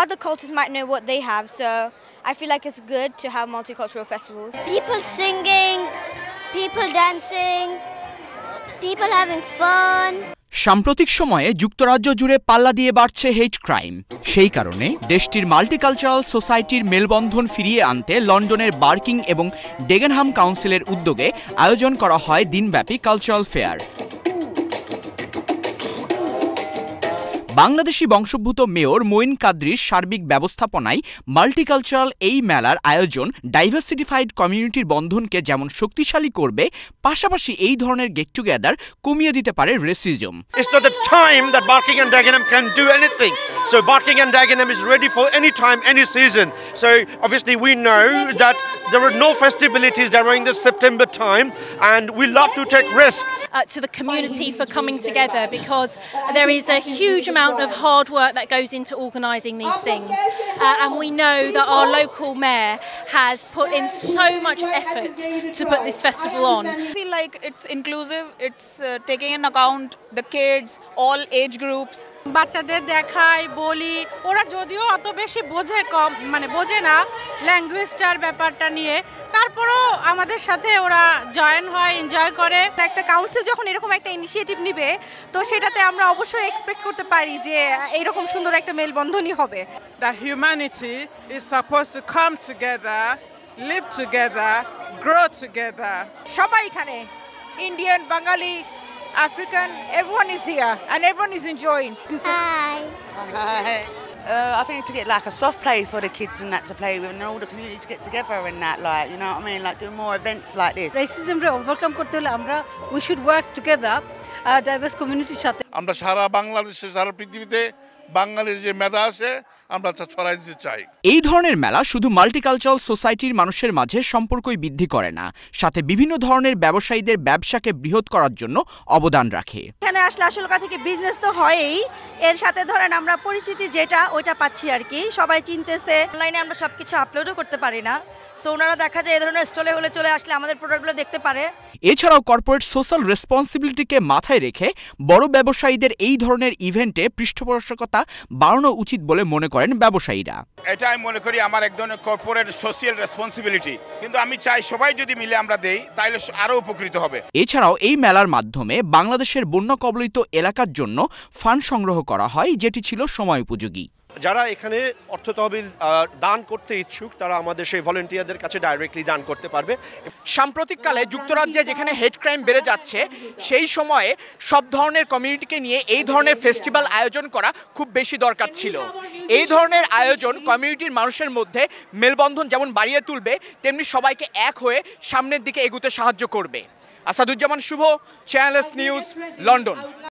other cultures might know what they have, so I feel like it's good to have multicultural festivals. People singing, people dancing, people having fun. সাম্প্রতিক সময়ে যুক্তরাজ্য জুড়ে পাল্লা দিয়ে বাড়ছে হেট crime. সেই কারণে দেশটির মাল্টিকালচারাল সোসাইটির মেলবন্ধন ফিরিয়ে আনতে লন্ডনের বার্কিং এবং ডেগেনহাম কাউন্সিলের উদ্যোগে আয়োজন করা হয় দিনব্যাপী কালচারাল ফেয়ার। বাংলাদেশি বংশোদ্ভূত মেয়র মঈন কাদরীর সার্বিক ব্যবস্থাপনায় মাল্টিকালচারাল এই মেলার আয়োজন ডাইভার্সিটিফাইড কমিউনিটির বন্ধনকে যেমন শক্তিশালী করবে, পাশাপাশি এই ধরনের গেট টুগেদার কমিয়ে দিতে পারে racism. It's not the time that Barking and Dagenham can do anything. So Barking and Dagenham is ready for any time, any season. So obviously we know that there are no festivities during the September time, and we love to take risks. To the community for coming together, because there is a huge amount of hard work that goes into organising these things, and we know that our local mayor has put in so much effort to put this festival on. I feel like it's inclusive, it's taking in account the kids, all age groups. বাচ্চাদের দেখাই বলি, ওরা যদিও অত বেশি বোঝে কম, মানে বোঝে না ল্যাঙ্গুয়েজটার ব্যাপারটা নিয়ে, তারপরও আমাদের সাথে ওরা জয়েন হয়, এনজয় করে। একটা কাউন্সিল যখন এরকম একটা ইনিশিয়েটিভ নিবে, তো সেটাতে আমরা অবশ্যই এক্সপেক্ট করতে পারি যে এইরকম সুন্দর একটা মেলবন্ধনই হবে। The humanity is supposed to come together, live together, grow together. সবাই এখানে, Indian, Bangali, African, everyone is here and everyone is enjoying. Hi. I think to get like a soft play for the kids and that to play with, and all the community to get together and that, like, you know what I mean, like doing more events like this. Racism রে overcome করতে হলে আমরা we should work together diverse communityর সাথে। আমরা সারা বাংলাদেশে, সারা পৃথিবীতে বাঙালির যে মেধা আছে আমরা তা ছড়াই দিতে চাই। এই ধরনের মেলা শুধু মাল্টিকালচারাল সোসাইটির মানুষের মাঝে সম্পর্কই বৃদ্ধি করে না, সাথে বিভিন্ন ধরনের ব্যবসায়ীদের ব্যবসাকে বৃহৎ করার জন্য অবদান রাখে। এখানে আসলে আসল কথা থেকে বিজনেস তো হয়ই, এর সাথে ধরেন আমরা পরিচিতি যেটা ওইটা পাচ্ছি আর কি, সবাই চিনতেছে। অনলাইনে আমরা সবকিছু আপলোডও করতে পারি না, সো ওনারা দেখা যায় এই ধরনের স্টলে হলে চলে আসলে আমাদের প্রোডাক্টগুলো দেখতে পারে। এছাড়াও কর্পোরেট সোশ্যাল রেসপন্সিবিলিটিকে মাথায় রেখে বড় ব্যবসায়ীদের এই ধরনের ইভেন্টে পৃষ্ঠপোষকতা বাড়ানো উচিত বলে মনে করেন ব্যবসায়ীরা। এটা আমি মনে করি আমার এক ধরনের কর্পোরেট সোশ্যাল রেসপন্সিবিলিটি, কিন্তু আমি চাই সবাই যদি মিলে আমরা দেই তাহলে আরো উপকৃত হবে। এছাড়াও এই মেলার মাধ্যমে বাংলাদেশের বন্যা কবলিত এলাকার জন্য ফান্ড সংগ্রহ করা হয়, যেটি ছিল সময় উপযোগী। যারা এখানে অর্থ তহবিল দান করতে ইচ্ছুক তারা আমাদের সেই ভলেন্টিয়ারদের কাছে ডাইরেক্টলি দান করতে পারবে। সাম্প্রতিককালে যুক্তরাজ্যে যেখানে হেট ক্রাইম বেড়ে যাচ্ছে, সেই সময়ে সব ধরনের কমিউনিটিকে নিয়ে এই ধরনের ফেস্টিভ্যাল আয়োজন করা খুব বেশি দরকার ছিল। এই ধরনের আয়োজন কমিউনিটির মানুষের মধ্যে মেলবন্ধন যেমন বাড়িয়ে তুলবে, তেমনি সবাইকে এক হয়ে সামনের দিকে এগুতে সাহায্য করবে। আসাদুজ্জামান শুভ, চ্যানেল এস নিউজ, লন্ডন।